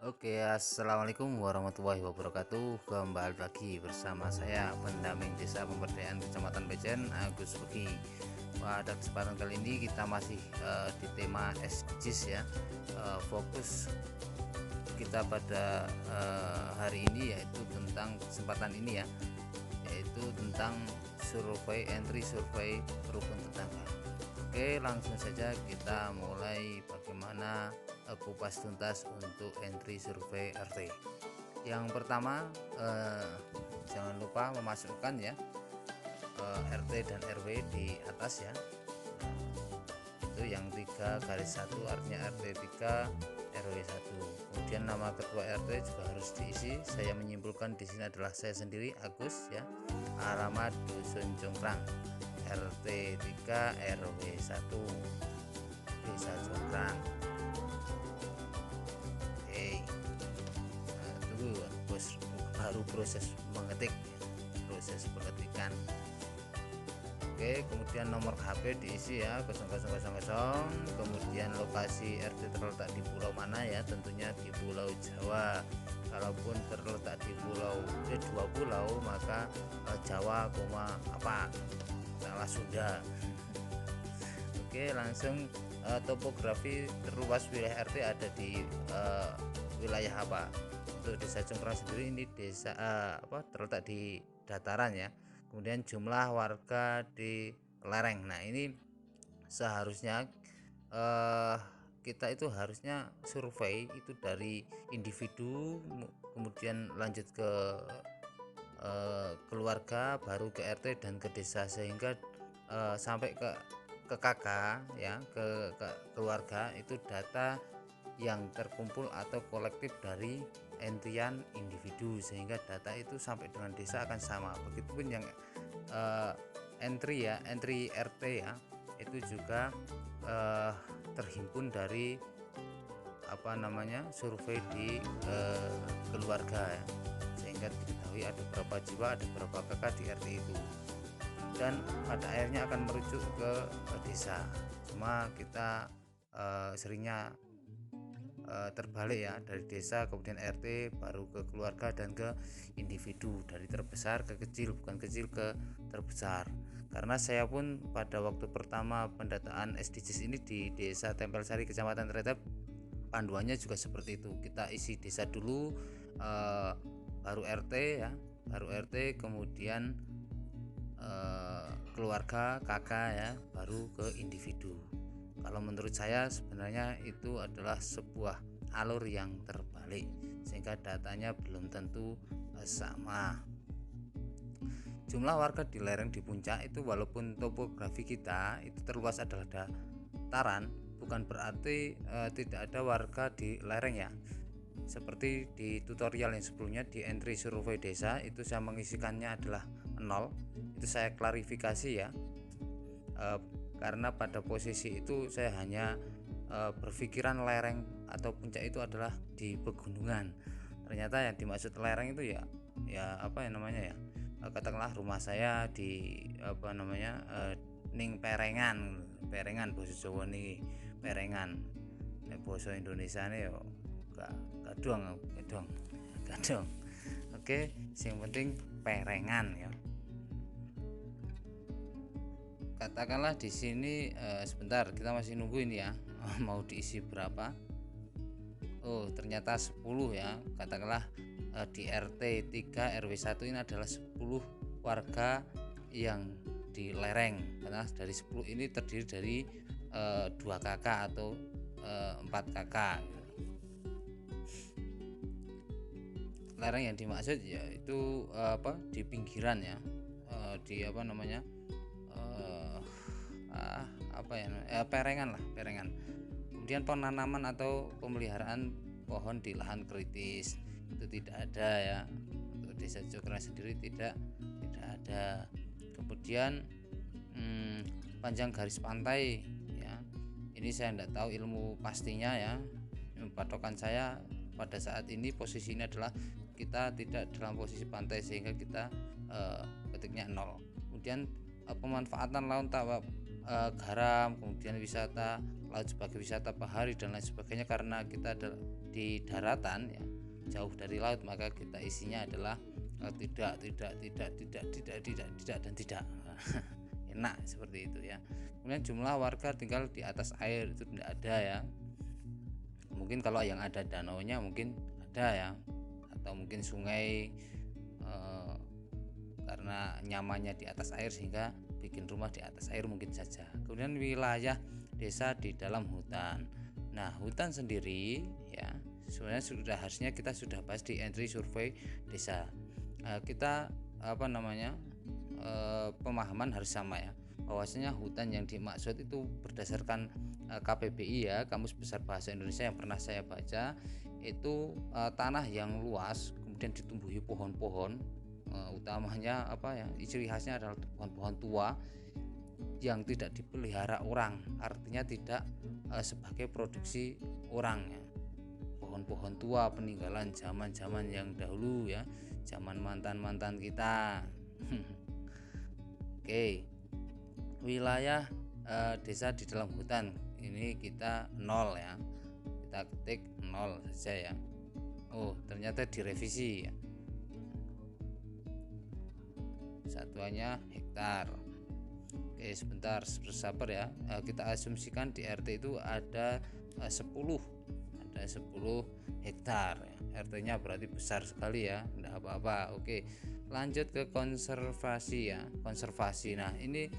Oke, assalamualaikum warahmatullahi wabarakatuh. Kembali lagi bersama saya, pendamping Desa Pemberdayaan Kecamatan Bejen, Agus Begi. Pada kesempatan kali ini kita masih di tema SDGs ya. Fokus kita pada hari ini yaitu tentang kesempatan ini ya, yaitu tentang survei rukun tetangga. Oke, langsung saja kita mulai bagaimana kupas tuntas untuk entry survei RT. Yang pertama, jangan lupa memasukkan ya RT dan RW di atas ya. Itu yang 3 garis 1 artinya RT 3 RW 1. Kemudian nama ketua RT juga harus diisi. Saya menyimpulkan di sini adalah saya sendiri, Agus ya. Alamat Dusun Congkrang, RT 3 RW 1, Desa Congkrang. Oke, tunggu bos, baru proses mengetik, proses pengetikan. Oke, kemudian nomor HP diisi ya 0000, kemudian lokasi RT terletak di pulau mana ya, tentunya di Pulau Jawa. Kalaupun terletak di dua pulau maka Jawa, apa salah Sunda. Oke, langsung topografi terluas wilayah RT ada di wilayah apa. Untuk Desa Congkrang sendiri ini desa terletak di dataran ya. Kemudian jumlah warga di lereng. Nah, ini seharusnya kita itu harusnya survei itu dari individu, kemudian lanjut ke keluarga, baru ke RT dan ke desa, sehingga sampai ke kakak ya, ke keluarga itu data yang terkumpul atau kolektif dari entian individu, sehingga data itu sampai dengan desa akan sama. Begitupun yang entry RT ya, itu juga terhimpun dari survei di keluarga ya, sehingga diketahui ada berapa jiwa, ada berapa kakak di RT itu, dan pada akhirnya akan merujuk ke desa. Cuma kita seringnya terbalik ya, dari desa kemudian RT baru ke keluarga dan ke individu, dari terbesar ke kecil, bukan kecil ke terbesar. Karena saya pun pada waktu pertama pendataan SDGs ini di Desa Tempel Sari Kecamatan Tretep, panduannya juga seperti itu. Kita isi desa dulu, baru RT ya, baru RT kemudian keluarga, kakak ya, baru ke individu. Kalau menurut saya sebenarnya itu adalah sebuah alur yang terbalik, sehingga datanya belum tentu sama. Jumlah warga di lereng di puncak itu, walaupun topografi kita itu terluas adalah dataran, bukan berarti tidak ada warga di lereng ya. Seperti di tutorial yang sebelumnya di entry survei desa itu saya mengisikannya adalah 0. Itu saya klarifikasi ya, karena pada posisi itu saya hanya berpikiran lereng atau puncak itu adalah di pegunungan. Ternyata yang dimaksud lereng itu ya katakanlah rumah saya di ning perengan basa Jawa nih, perengan. Nek basa Indonesia nih yo gadong. Oke, yang penting perengan ya. Katakanlah di sini sebentar, kita masih nunggu ini ya. Mau diisi berapa? Oh, ternyata 10 ya. Katakanlah di RT 3 RW 1 ini adalah 10 warga yang di lereng. Karena dari 10 ini terdiri dari 2 kakak atau 4 kakak. Lereng yang dimaksud yaitu di pinggiran ya. Di perengan. Kemudian penanaman atau pemeliharaan pohon di lahan kritis itu tidak ada ya. Untuk Desa Congkrang sendiri tidak ada. Kemudian panjang garis pantai ya, ini saya tidak tahu ilmu pastinya ya. Patokan saya pada saat ini posisinya adalah kita tidak dalam posisi pantai, sehingga kita ketiknya 0. Kemudian pemanfaatan lahan garam, kemudian wisata laut sebagai wisata bahari dan lain sebagainya. Karena kita di daratan ya, jauh dari laut, maka kita isinya adalah tidak dan tidak. Enak seperti itu ya. Kemudian jumlah warga tinggal di atas air itu tidak ada ya. Mungkin kalau yang ada danaunya mungkin ada ya, atau mungkin sungai, karena nyamannya di atas air sehingga bikin rumah di atas air mungkin saja. Kemudian wilayah desa di dalam hutan. Nah, hutan sendiri ya sebenarnya harusnya kita sudah bahas di entry survei desa. Kita pemahaman harus sama ya, bahwasanya hutan yang dimaksud itu berdasarkan KBBI ya, Kamus Besar Bahasa Indonesia, yang pernah saya baca itu tanah yang luas kemudian ditumbuhi pohon-pohon, utamanya ciri khasnya adalah pohon-pohon tua yang tidak dipelihara orang, artinya tidak sebagai produksi orang ya. Pohon-pohon tua peninggalan zaman-zaman yang dahulu ya, zaman mantan-mantan kita. Oke, wilayah desa di dalam hutan ini kita 0 ya, kita ketik 0 saja ya. Oh, ternyata direvisi ya, satuannya hektar. Oke, sebentar bersabar ya. Kita asumsikan di RT itu ada 10 hektar ya. RT-nya berarti besar sekali ya, enggak apa-apa. Oke, lanjut ke konservasi ya. Konservasi. Nah, ini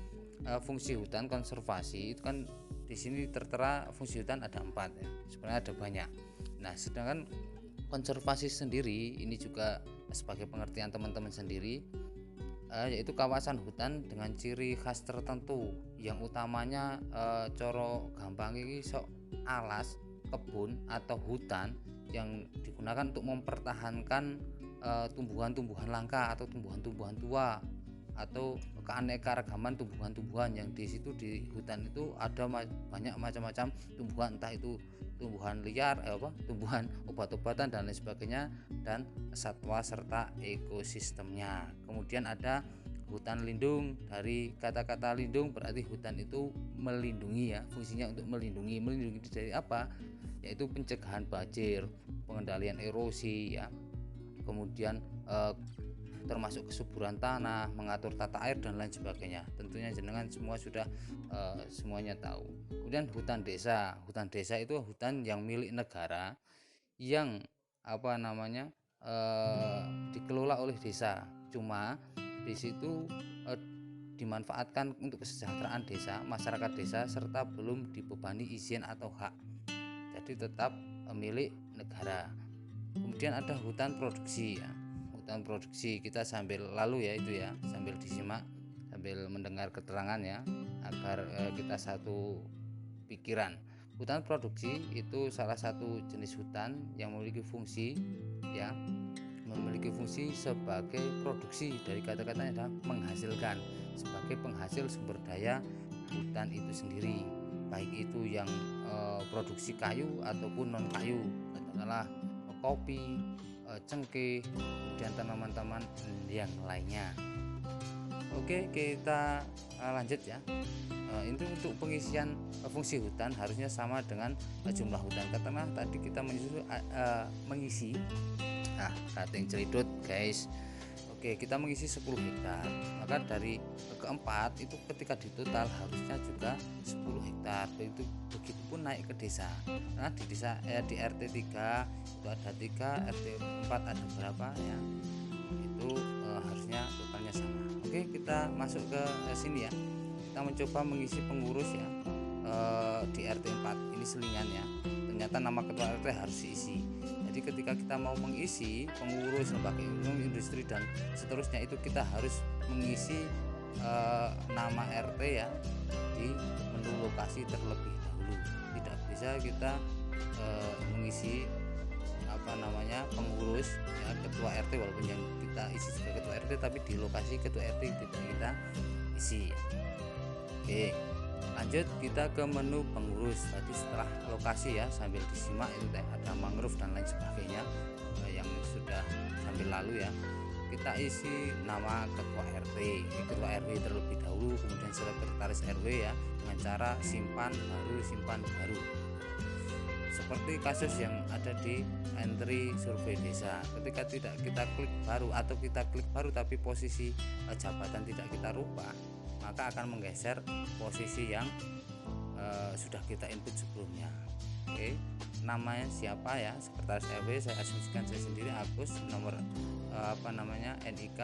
fungsi hutan konservasi itu kan di sini tertera fungsi hutan ada 4 ya. Sebenarnya ada banyak. Nah, sedangkan konservasi sendiri ini juga sebagai pengertian teman-teman sendiri, yaitu kawasan hutan dengan ciri khas tertentu yang utamanya coro gampang ini sok alas, kebun atau hutan yang digunakan untuk mempertahankan tumbuhan-tumbuhan langka atau tumbuhan-tumbuhan tua atau keanekaragaman tumbuhan-tumbuhan yang di situ. Di hutan itu ada banyak macam-macam tumbuhan, entah itu tumbuhan liar, tumbuhan obat-obatan dan lain sebagainya, dan satwa serta ekosistemnya. Kemudian ada hutan lindung. Dari kata-kata lindung berarti hutan itu melindungi ya, fungsinya untuk melindungi dari apa? Yaitu pencegahan banjir, pengendalian erosi ya, kemudian termasuk kesuburan tanah, mengatur tata air dan lain sebagainya. Tentunya jenengan semua sudah semuanya tahu. Kemudian hutan desa. Hutan desa itu hutan yang milik negara yang dikelola oleh desa. Cuma di situ dimanfaatkan untuk kesejahteraan desa, masyarakat desa, serta belum dibebani izin atau hak. Jadi tetap milik negara. Kemudian ada hutan produksi ya. Hutan produksi kita sambil lalu ya, itu ya, sambil disimak, sambil mendengar keterangan ya, agar kita satu pikiran. Hutan produksi itu salah satu jenis hutan yang memiliki fungsi ya, memiliki fungsi sebagai produksi, dari kata-katanya adalah menghasilkan, sebagai penghasil sumber daya hutan itu sendiri, baik itu yang produksi kayu ataupun non kayu, katakanlah kopi, cengkeh, dan tanaman-tanaman yang lainnya. Oke, kita lanjut ya. Itu untuk pengisian fungsi hutan harusnya sama dengan jumlah hutan. Katakanlah tadi kita mengisi kating celidut guys. Oke, kita mengisi 10 hektar, maka dari keempat itu ketika ditotal harusnya juga 10 hektar. Begitupun naik ke desa. Nah, di desa di RT 3 itu ada 3, RT 4 ada berapa ya, itu harusnya totalnya sama. Oke, kita masuk ke sini ya. Kita mencoba mengisi pengurus ya, di RT 4 ini selingan ya. Ternyata nama ketua RT harus diisi. Jadi ketika kita mau mengisi pengurus, lembaga industri dan seterusnya, itu kita harus mengisi nama RT ya di menu lokasi terlebih dahulu. Tidak bisa kita mengisi pengurus ya, ketua RT, walaupun yang kita isi sebagai ketua RT, tapi di lokasi ketua RT tidak kita isi. Oke, lanjut kita ke menu pengurus. Tadi setelah lokasi ya, sambil disimak itu ada mangrove dan lain sebagainya yang sudah sambil lalu ya. kita isi nama ketua RT, ketua RW terlebih dahulu, kemudian sekretaris RW ya, dengan cara simpan baru. Seperti kasus yang ada di entry survei desa, ketika tidak kita klik baru atau kita klik baru tapi posisi jabatan tidak kita rubah, maka akan menggeser posisi yang sudah kita input sebelumnya. Oke, namanya siapa ya, sekretaris RW saya asumsikan saya sendiri, Agus, nomor NIK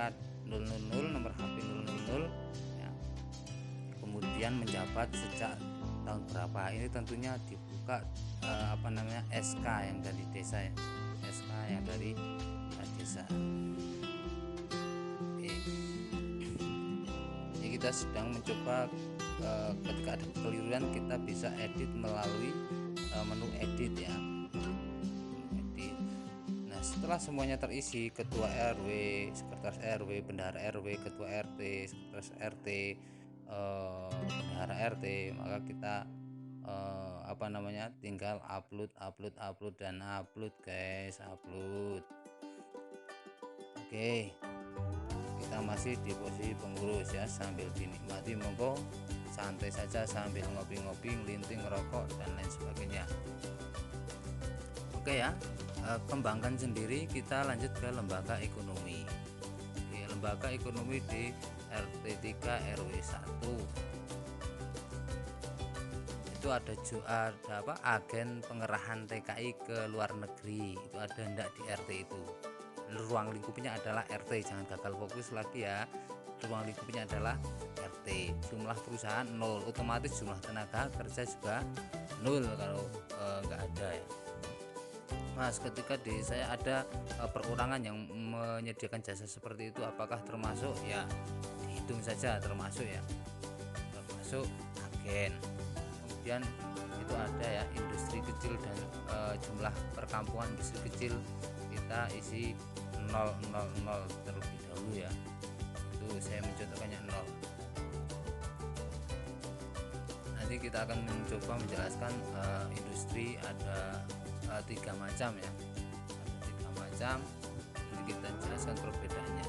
000, nomor HP 000 ya. Kemudian menjabat sejak tahun berapa, ini tentunya dibuka SK yang dari desa ya, SK yang dari desa. Oke. Ini kita sedang mencoba ketika ada kekeliruan kita bisa edit melalui menu edit ya, edit. Nah, setelah semuanya terisi, ketua RW, sekretaris RW, bendahara RW, ketua RT, sekretaris RT, bendahara RT, maka kita tinggal upload dan upload guys, upload. Oke, kita masih di posisi pengurus ya, sambil dinikmati, monggo santai saja sambil ngopi-ngopi, ngelinting, ngerokok dan lain sebagainya. Oke ya, kembangkan sendiri. Kita lanjut ke lembaga ekonomi. Oke, lembaga ekonomi di RT 3 RW 1 itu ada agen pengerahan TKI ke luar negeri, itu ada enggak di RT itu. Ruang lingkupnya adalah RT, jangan gagal fokus lagi ya. Ruang lingkupnya adalah RT. Jumlah perusahaan 0, otomatis jumlah tenaga kerja juga 0 kalau nggak ada ya. Mas, ketika di saya ada perorangan yang menyediakan jasa seperti itu, apakah termasuk? Ya dihitung saja termasuk ya, termasuk agen. Kemudian itu ada ya industri kecil dan jumlah perkampungan industri kecil, kita isi 000 terlebih dahulu ya, itu saya mencontohkannya 0. Nanti kita akan mencoba menjelaskan industri ada 3 macam ya, ada 3 macam, nanti kita jelaskan perbedaannya.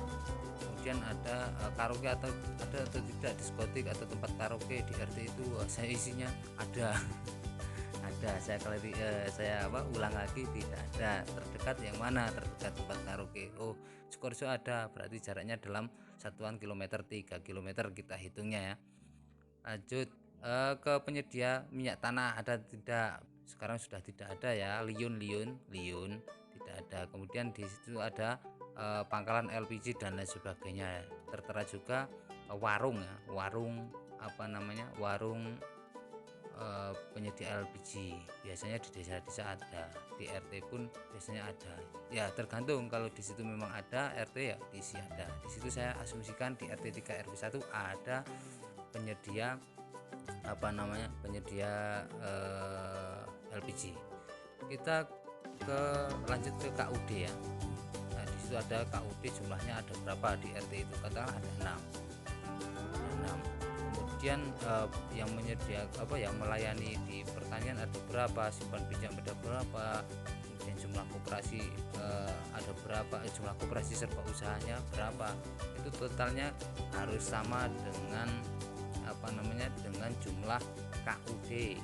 Kemudian ada karaoke atau tidak, diskotik atau tempat karaoke di RT itu saya isinya ada saya ulang lagi, tidak ada. Terdekat yang mana? Terdekat tempat karaoke, Sukoharjo ada, berarti jaraknya dalam satuan kilometer, 3 kilometer kita hitungnya ya. Lanjut ke penyedia minyak tanah, ada tidak? Sekarang sudah tidak ada ya. Liun tidak ada. Kemudian di situ ada pangkalan LPG dan lain sebagainya. Tertera juga warung ya, warung penyedia LPG. Biasanya di desa-desa ada, di RT pun biasanya ada. Ya tergantung, kalau di situ memang ada RT ya diisi ada. Di situ saya asumsikan di RT 3 RW 1 ada penyedia LPG. Kita lanjut ke KUD ya. Nah, di situ ada KUD, jumlahnya ada berapa di RT itu? Katakanlah ada 6. Kemudian yang yang melayani di pertanian ada berapa? Simpan pinjam ada berapa? Kemudian jumlah koperasi ada berapa? Jumlah koperasi serba usahanya berapa? Itu totalnya harus sama dengan dengan jumlah KUD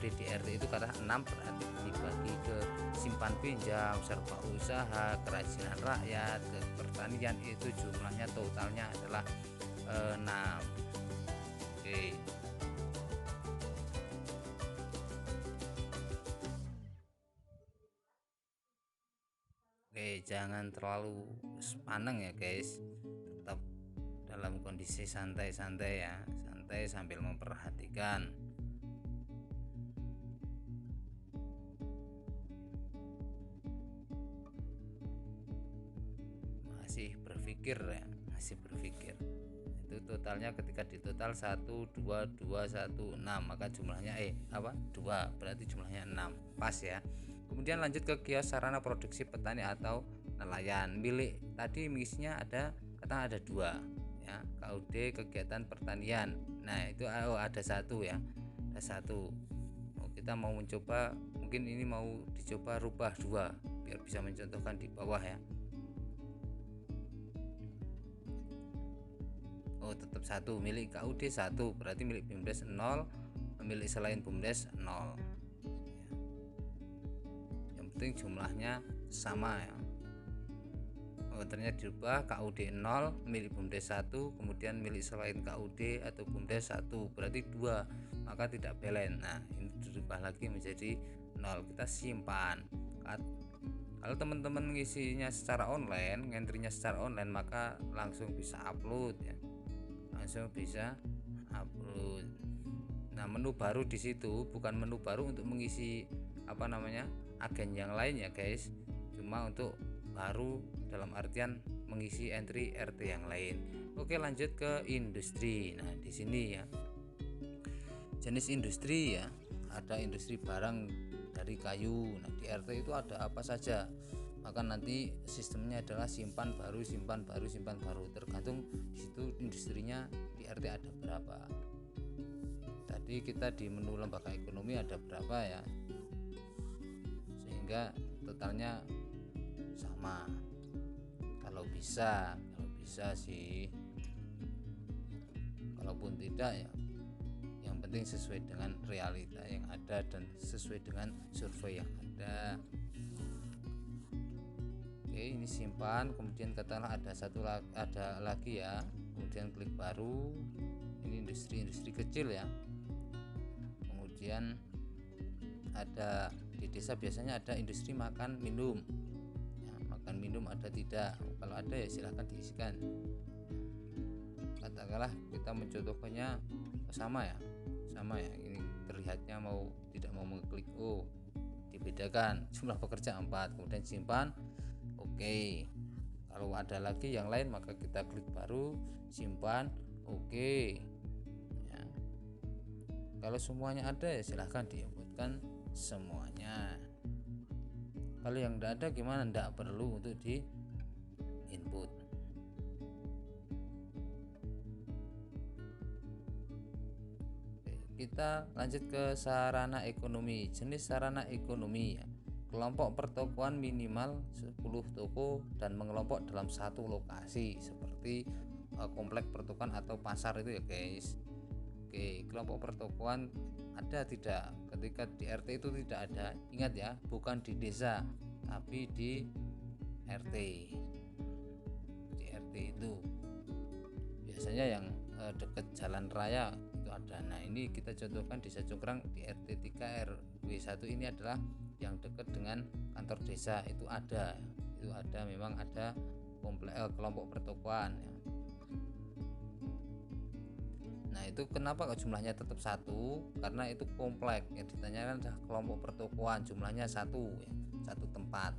di RT itu kata 6, berarti dibagi ke simpan pinjam, serba usaha, kerajinan rakyat, ke pertanian, itu jumlahnya totalnya adalah 6. Oke, jangan terlalu sepaneng ya guys, tetap dalam kondisi santai-santai ya, santai sambil memperhatikan. Masih berpikir itu totalnya, ketika ditotal 1 2 2 1 6, maka jumlahnya 2, berarti jumlahnya 6, pas ya. Kemudian lanjut ke kios sarana produksi petani atau nelayan. Milik tadi misinya ada 2 ya, KUD kegiatan pertanian. Nah itu ada 1 ya, ada 1. Kita mau mencoba, mungkin ini mau dicoba rubah 2 biar bisa mencontohkan di bawah ya. tetap 1, milik KUD 1, berarti milik BUMDes 0, milik selain BUMDes 0. Yang penting jumlahnya sama ya. Ternyata dirubah, KUD 0, milik BUMDes 1, kemudian milik selain KUD atau BUMDes 1, berarti 2, maka tidak balance. Nah, ini dirubah lagi menjadi 0, kita simpan. Kalau teman-teman ngisinya secara online, ngentrinya secara online, maka langsung bisa upload ya. Langsung bisa upload. Nah, menu baru di situ bukan menu baru untuk mengisi agen yang lain ya, guys. Cuma untuk baru dalam artian mengisi entry RT yang lain. Oke, lanjut ke industri. Nah, di sini ya. Jenis industri ya, ada industri barang dari kayu. Nah, di RT itu ada apa saja? Maka nanti sistemnya adalah simpan baru, simpan baru, simpan baru. Tergantung di situ industrinya di RT ada berapa. Tadi kita di menu lembaga ekonomi ada berapa ya? Sehingga totalnya sama. Kalau bisa sih. Kalaupun tidak ya, yang penting sesuai dengan realita yang ada dan sesuai dengan survei yang ada. Oke, ini simpan, kemudian katakanlah ada lagi ya, kemudian klik baru. Ini industri kecil ya. Kemudian ada di desa biasanya ada industri makan minum. Makan minum ada tidak? Kalau ada ya silahkan diisikan. Katakanlah kita mencontohkannya sama ya. Ini terlihatnya tidak mau mengklik dibedakan jumlah pekerja 4, kemudian simpan. Oke. Kalau ada lagi yang lain maka kita klik baru, simpan. Oke. Ya. Kalau semuanya ada ya silahkan diinputkan semuanya. Kalau yang tidak ada gimana? Tidak perlu untuk di input. Kita lanjut ke sarana ekonomi. Jenis sarana ekonomi ya, kelompok pertokoan minimal 10 toko dan mengelompok dalam satu lokasi seperti komplek pertokoan atau pasar itu ya, guys. Oke, kelompok pertokoan ada tidak? Ketika di RT itu tidak ada. Ingat ya, bukan di desa tapi di RT. Di RT itu biasanya yang dekat jalan raya itu ada. Nah, ini kita contohkan Desa Congkrang di RT 3 RW 1 ini adalah yang dekat dengan kantor desa. Itu ada memang ada kelompok pertokoan ya. Nah, itu kenapa kok jumlahnya tetap 1? Karena itu komplek. Yang ditanyakan adalah kelompok pertokoan, jumlahnya 1 ya, 1 tempat.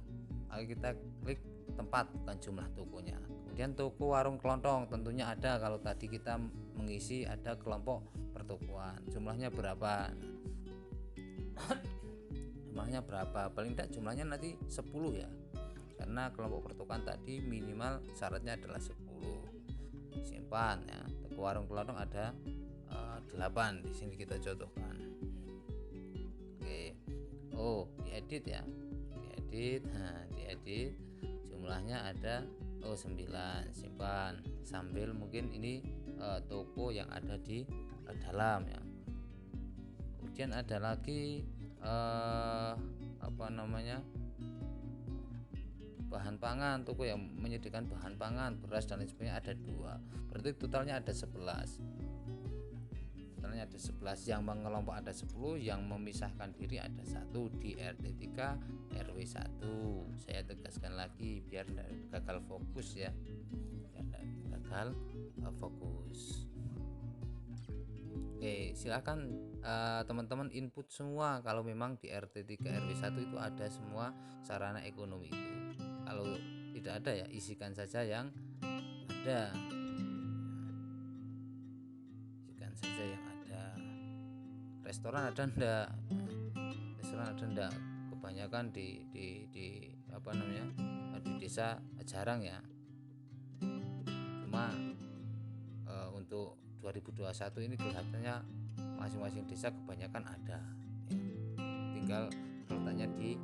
Maka kita klik tempat bukan jumlah tokonya. Kemudian toko warung kelontong tentunya ada. Kalau tadi kita mengisi ada kelompok pertokoan, jumlahnya berapa? Jumlahnya berapa? Paling tidak jumlahnya nanti 10 ya. Karena kelompok pertokoan tadi minimal syaratnya adalah 10. Simpan ya. Toko warung kelontong ada 8 di sini kita contohkan. Oke. Diedit ya. Diedit. Jumlahnya ada 9. Simpan. Sambil mungkin ini toko yang ada di dalam ya. Kemudian ada lagi bahan pangan, toko yang menyediakan bahan pangan, beras dan lain sebagainya ada 2. Berarti totalnya ada 11. Yang mengelompok ada 10, yang memisahkan diri ada 1 di RT 3 RW 1. Saya tegaskan lagi biar gagal fokus ya. Fokus. Oke, silakan teman-teman input semua kalau memang di RT 3 RW 1 itu ada semua sarana ekonomi itu. Kalau tidak ada ya isikan saja yang ada. Restoran ada enggak? Kebanyakan di desa jarang ya. Cuma untuk 2021 ini kelihatannya masing-masing desa kebanyakan ada ya. Tinggal terletaknya di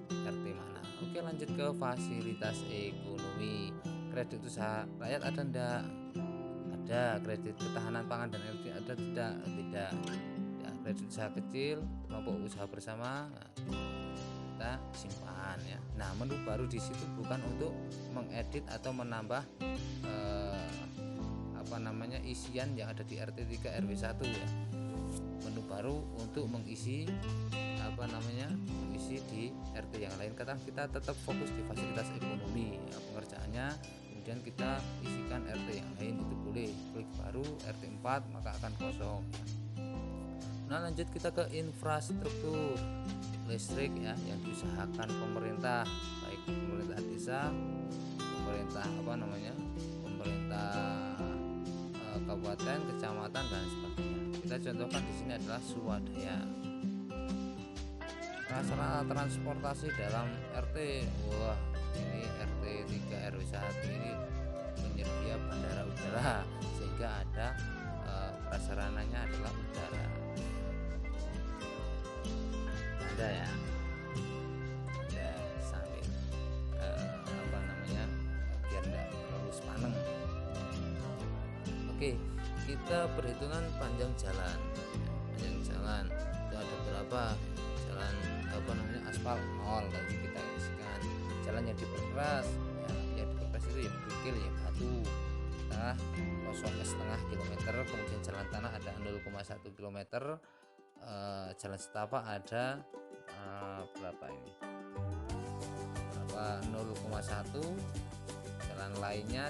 RT mana. Oke, lanjut ke fasilitas ekonomi. Kredit usaha rakyat ada enggak? ada. Kredit ketahanan pangan dan energi ada, tidak ya, kredit usaha kecil, kelompok usaha bersama, nah, kita simpan ya. Nah, menu baru di situ bukan untuk mengedit atau menambah isian yang ada di RT 3 RW 1 ya. Menu baru untuk mengisi mengisi di RT yang lain, karena kita tetap fokus di fasilitas ekonomi ya, pengerjaannya. Kemudian kita isikan RT yang lain, itu boleh. Klik baru RT 4 maka akan kosong. Nah, lanjut kita ke infrastruktur listrik ya, yang diusahakan pemerintah, baik pemerintah desa, pemerintah pemerintah kabupaten, kecamatan dan sebagainya. Kita contohkan di sini adalah swadaya. Sarana transportasi dalam RT, wah ini RT 3 RW 1 ini penyedia bandara udara, sehingga ada prasarananya adalah udara. Ada ya, ada sambil biar tidak terlalu sepaneng. Oke, kita perhitungan panjang jalan. Panjang jalan itu ada berapa? Jalan aspal 0, tadi kita isikan. Jalan yang diperkeras ya, diperkeras itu ya kerikil ya, batu, kita 0,5 km. Kemudian jalan tanah ada 0,1 km. Jalan setapak ada berapa ini? 0,1. Jalan lainnya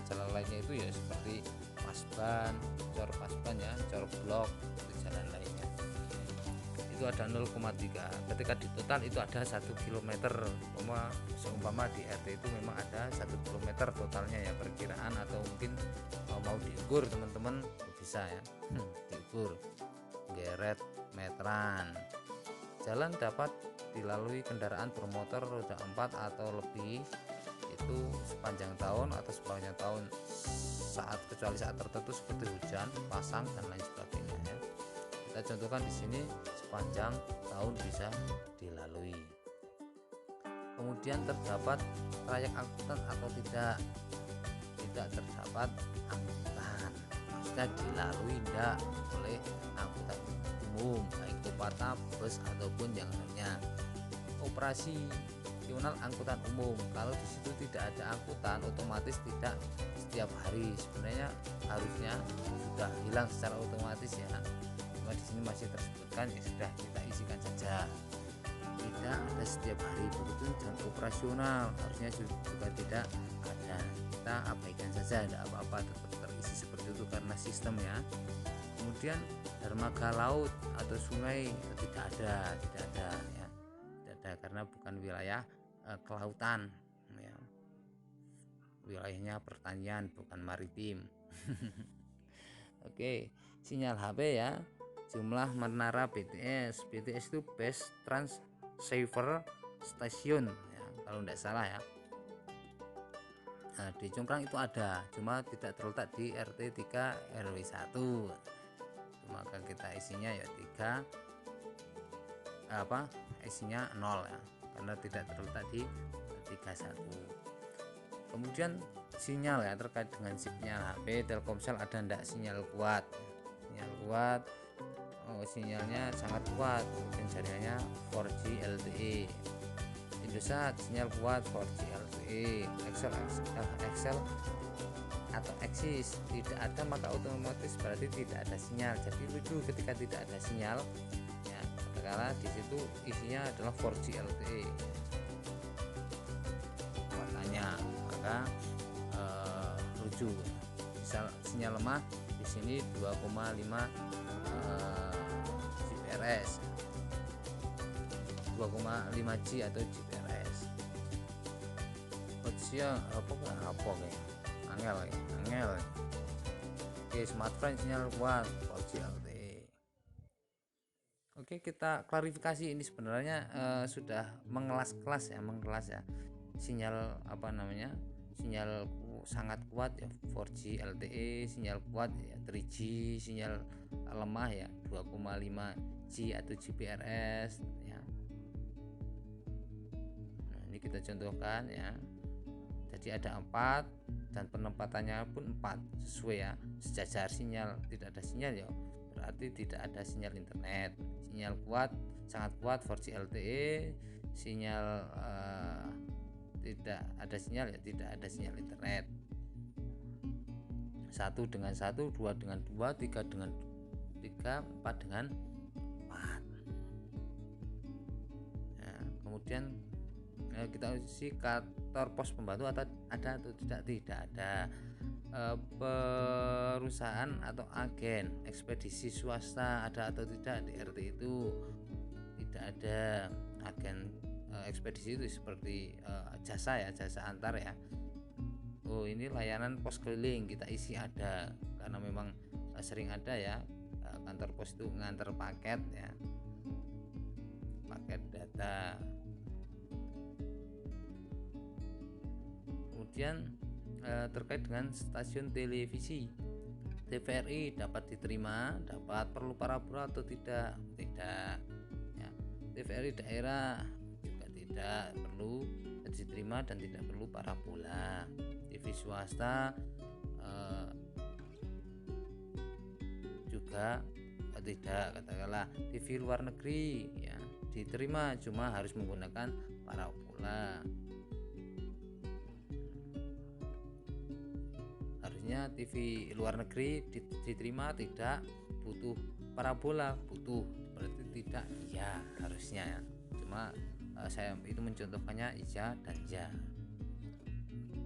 itu ya seperti pasban, cor pasban ya, cor blok, itu jalan lainnya. Itu ada 0,3. Ketika di total itu ada 1 km. Seumpama di RT itu memang ada 1 km totalnya ya, perkiraan atau mungkin mau diukur teman-teman bisa ya, diukur geret meteran. Jalan dapat dilalui kendaraan bermotor roda 4 atau lebih itu sepanjang tahun atau sepanjang tahun, kecuali saat tertentu seperti hujan, pasang dan lain sebagainya ya. Kita contohkan di sini sepanjang tahun bisa dilalui. Kemudian terdapat trayek angkutan atau tidak terdapat angkutan, maksudnya dilalui tidak oleh angkutan umum baik kopata, bus ataupun yang lainnya. Operasional angkutan umum, kalau di situ tidak ada angkutan otomatis tidak setiap hari, sebenarnya harusnya sudah hilang secara otomatis ya. Cuma di sini masih tersebutkan, ya sudah kita isikan saja. Tidak ada setiap hari, begitu dan operasional harusnya juga tidak ada, kita abaikan saja, tidak apa-apa, tetap terisi seperti itu karena sistem ya. Kemudian dermaga laut atau sungai tidak ada ya, tidak ada karena bukan wilayah kelautan ya. Wilayahnya pertanian bukan maritim. Oke, sinyal HP ya. Jumlah menara BTS itu Base Transceiver Station ya, kalau tidak salah ya. Nah, di Congkrang itu ada, cuma tidak terletak di RT 3 RW 1. Maka kita isinya ya 3 isinya 0 ya, karena tidak terletak di 31. Kemudian sinyal ya, terkait dengan sinyal HP Telkomsel ada ndak sinyal kuat? Sinyal kuat, sinyalnya sangat kuat, kemudian jaringannya 4G LTE. Indosat sinyal kuat 4G LTE. Excel atau Axis tidak ada, maka otomatis berarti tidak ada sinyal. Jadi lucu ketika tidak ada sinyal ya, katakanlah di situ isinya adalah 4G LTE kuotanya, maka lucu. Misal sinyal lemah di sini 2,5 GPRS, 2,5G atau GPRS. Hotsia apa kayak angel. Oke, smartphone sinyal kuat 4G LTE. Oke, kita klarifikasi ini sebenarnya sudah mengelas ya. Sinyal sinyal sangat kuat ya 4G LTE, sinyal kuat ya 3G, sinyal lemah ya 2,5G atau GPRS ya. Nah, ini kita contohkan ya. Jadi ada 4 dan penempatannya pun 4 sesuai ya, sejajar. Sinyal tidak ada sinyal ya berarti tidak ada sinyal internet. Sinyal kuat, sangat kuat 4G LTE. Sinyal tidak ada sinyal ya tidak ada sinyal internet. 1 dengan 1, 2 dengan 2, 3 dengan 3, 4 dengan 4. Nah, kemudian kita isi kantor pos pembantu atau ada atau tidak ada. Perusahaan atau agen ekspedisi swasta ada atau tidak di RT itu tidak ada. Agen ekspedisi itu seperti jasa ya, jasa antar ya. Oh, ini layanan pos keliling, kita isi ada karena memang sering ada ya, kantor pos itu ngantar paket ya, paket data. Kemudian terkait dengan stasiun televisi, TVRI dapat diterima, dapat perlu parabola atau tidak ya. TVRI daerah juga tidak perlu diterima dan tidak perlu parabola. TV swasta juga tidak, katakanlah TV luar negeri ya diterima, cuma harus menggunakan parabola. Harusnya TV luar negeri diterima tidak butuh parabola, butuh, berarti tidak iya harusnya ya. Cuma saya itu mencontohkannya iya dan ya.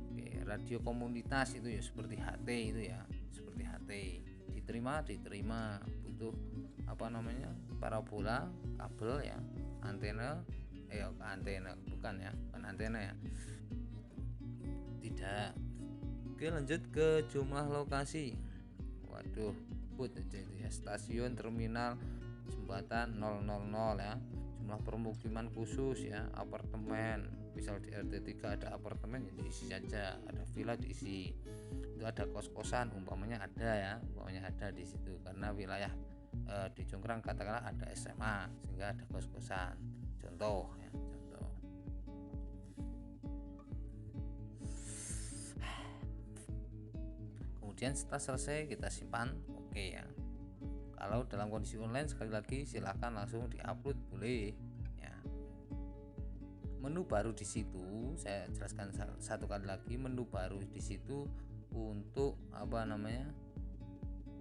Oke, radio komunitas itu ya seperti HT itu ya, seperti HT diterima butuh parabola, kabel ya, antena bukan antena ya, tidak. Oke, lanjut ke jumlah lokasi. Waduh, itu ya, stasiun, terminal, jembatan 000 ya. Jumlah permukiman khusus ya, apartemen. Misal di RT 3 ada apartemen ya diisi saja, ada villa diisi. Itu ada kos-kosan umpamanya ada di situ karena wilayah di Congkrang katakanlah ada SMA sehingga ada kos-kosan. Contoh ya. Kemudian setelah selesai kita simpan, oke ya. Kalau dalam kondisi online sekali lagi silahkan langsung diupload boleh ya. Menu baru di situ saya jelaskan satu kali lagi, menu baru di situ untuk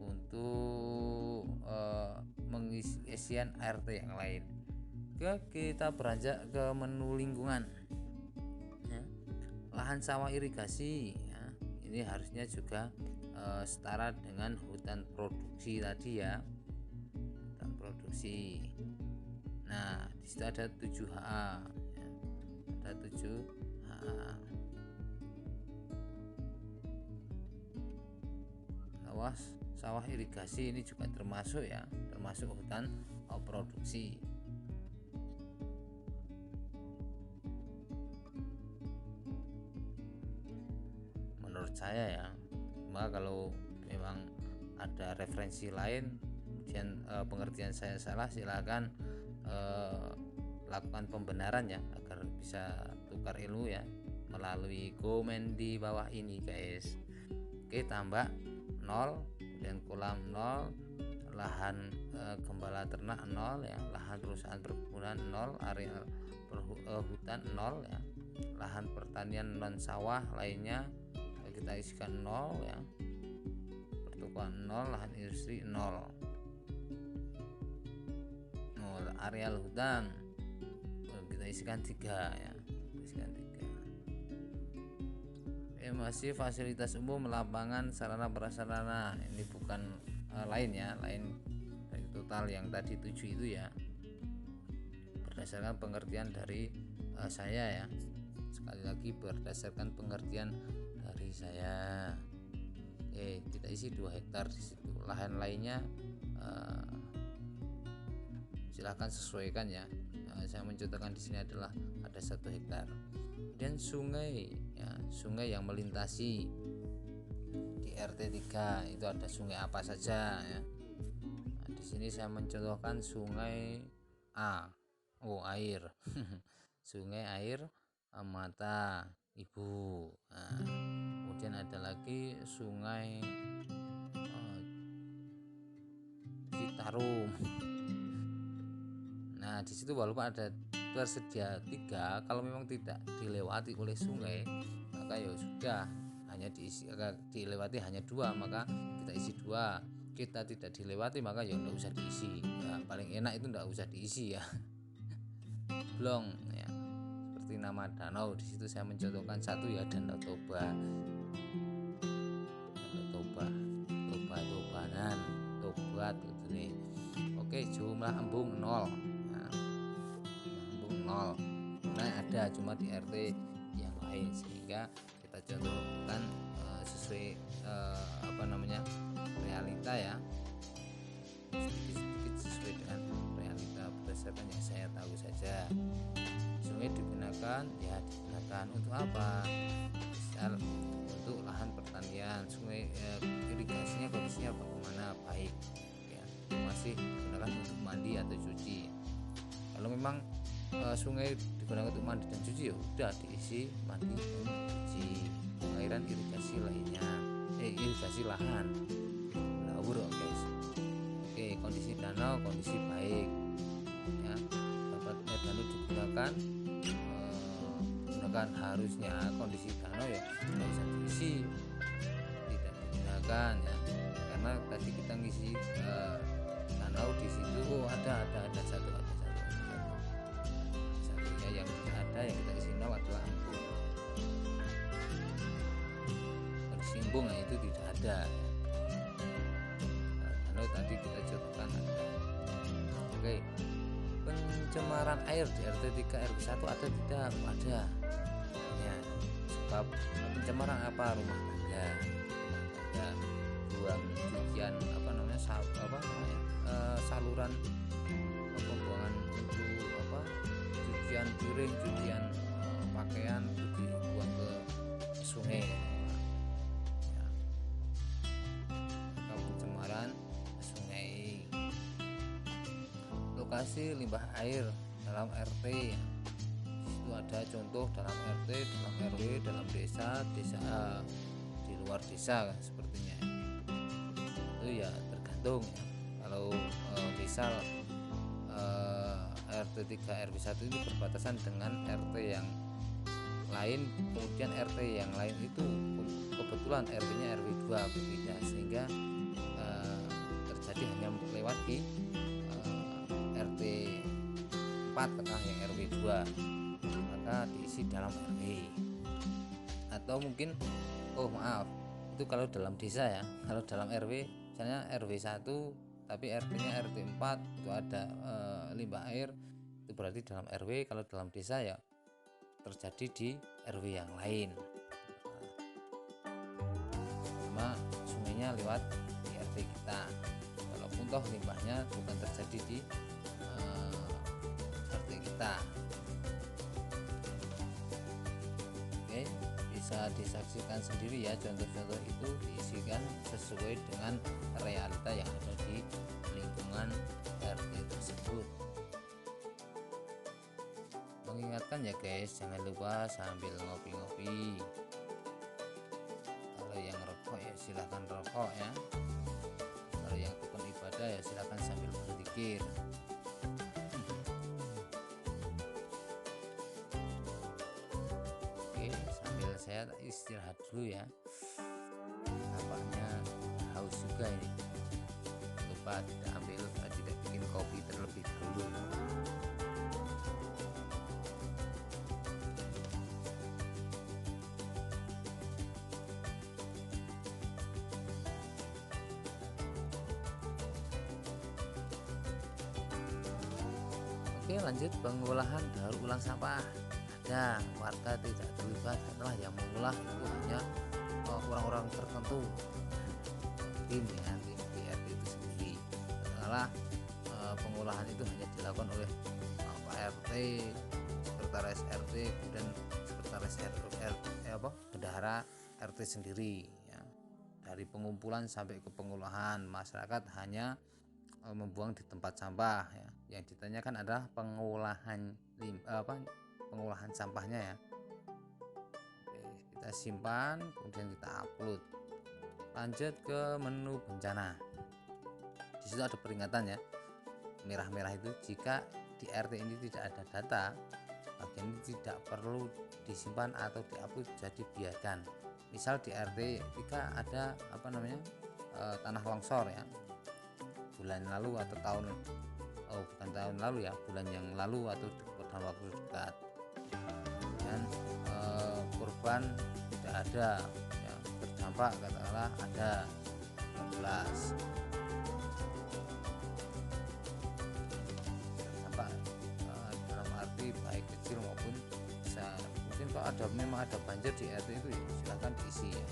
untuk mengisian RT yang lain. Kita beranjak ke menu lingkungan ya. Lahan sawah irigasi ya, ini harusnya juga setara dengan hutan produksi tadi ya, hutan produksi. Nah, di situ ada 7HA ya. Ada 7HA. Sawah irigasi ini juga termasuk ya, termasuk hutan produksi. Menurut saya ya, kalau memang ada referensi lain kemudian pengertian saya salah, silakan lakukan pembenaran ya agar bisa tukar ilmu ya melalui komen di bawah ini guys. Oke, tambah 0 dan kolam 0, lahan gembala ternak 0 ya, lahan perusahaan perkebunan 0, area hutan 0 ya, lahan pertanian non sawah lainnya kita isikan 0 ya, pertukuan 0, lahan industri 0, areal hutan kita isikan 3 ya, isikan 3. Masih fasilitas umum, lapangan, sarana prasarana, ini bukan lain ya, lain dari total yang tadi 7 itu ya, berdasarkan pengertian dari saya ya, sekali lagi berdasarkan pengertian dari saya. Kita isi 2 hektar di situ. Lahan lainnya silahkan sesuaikan ya. Saya mencontohkan di sini adalah ada 1 hektar. Dan sungai ya, sungai yang melintasi di RT 3 itu ada sungai apa saja ya. Nah, di sini saya mencontohkan sungai air. Sungai air mata Ibu. Nah, kemudian ada lagi Sungai Citarum. Nah, di situ walaupun ada tersedia 3, kalau memang tidak dilewati oleh sungai, maka ya sudah hanya dilewati hanya 2, maka kita isi 2. Kita tidak dilewati maka ya enggak usah diisi. Ya, paling enak itu enggak usah diisi ya. Blong ya. Seperti nama danau, di situ saya mencontohkan satu ya, Danau Toba. Danau Toba, Tobanan, Tobat gitu nih. Oke, jumlah embung 0. Nah, embung 0. Nah, ada cuma di RT yang lain, sehingga kita contohkan sesuai realita ya, sedikit-sedikit sesuai dengan realita berdasarkan yang saya tahu saja. Sungai digunakan untuk apa? Misal untuk lahan pertanian. Sungai irigasinya kondisinya bagaimana? Baik ya, masih digunakan untuk mandi atau cuci. Kalau memang sungai digunakan untuk mandi dan cuci, ya udah diisi mandi dan cuci. Pengairan irigasi lainnya, irigasi lahan, laur, guys. Oke, kondisi danau kondisi baik ya, dapat danau digunakan harusnya kondisi danau ya nggak usah diisi, tidak digunakan ya, karena tadi kita ngisi danau di situ ada satu ya, yang tidak ada yang kita isi 0 adalah embung. Kondisi embung itu tidak ada ya. Danau tadi kita contohkan ada. Oke, pencemaran air di RT 3 RW 1 ada tidak? Ada ya. Sebab pencemaran apa? Rumah tangga, buang cucian saluran pembuangan untuk cucian piring, cucian pakaian itu dibuang ke sungai ya. Pencemaran sungai. Lokasi limbah air dalam RT ya. Itu ada contoh dalam RT, dalam RW, dalam desa di luar desa kan, sepertinya itu ya tergantung ya. Kalau misal RT 3 RW 1 itu berbatasan dengan RT yang lain, kemudian RT yang lain itu kebetulan RT-nya RW 2 berbeda, sehingga terjadi hanya melewati RT 4 tengah yang RW 2, maka diisi dalam RW. Atau mungkin itu kalau dalam desa ya. Kalau dalam RW misalnya RW 1 tapi RT-nya RT 4 itu ada limbah air, itu berarti dalam RW. Kalau dalam desa ya terjadi di RW yang lain. Cuma sungainya lewat di RT kita, walaupun toh limbahnya bukan terjadi di RT kita. Oke, bisa disaksikan sendiri ya, contoh-contoh itu diisikan sesuai dengan realita yang ada di lingkungan RT tersebut. Mengingatkan ya guys, jangan lupa sambil ngopi-ngopi. Kalau yang rokok ya silahkan rokok ya. Kalau yang tekun ibadah ya silahkan sambil berzikir. Oke, sambil saya istirahat dulu ya. Nampaknya haus juga ini. Lupa tidak bikin kopi terlebih dahulu. Oke, lanjut pengolahan daur ulang sampah. Ada warga tidak terlibat, karena yang mengolah itu hanya orang-orang tertentu, tim di RT itu sendiri. Setelah pengolahan itu hanya dilakukan oleh Pak RT, sekretaris RT, kemudian sekretaris bendahara RT sendiri ya. Dari pengumpulan sampai ke pengolahan, masyarakat hanya membuang di tempat sampah ya. Yang ditanyakan adalah pengolahan sampahnya ya. Kita simpan, kemudian kita upload. Lanjut ke menu bencana. Di situ ada peringatan ya, merah-merah itu jika di RT ini tidak ada data, bagian ini tidak perlu disimpan atau diupload, jadi biarkan. Misal di RT 3 ada tanah longsor ya, bulan lalu atau bukan tahun lalu ya, bulan yang lalu atau dalam waktu dekat, dan korban tidak ada ya, terdampak katakanlah ada 15 terdampak, dalam arti baik kecil maupun besar. Mungkin kalau memang ada banjir di RT itu ya silahkan diisi ya.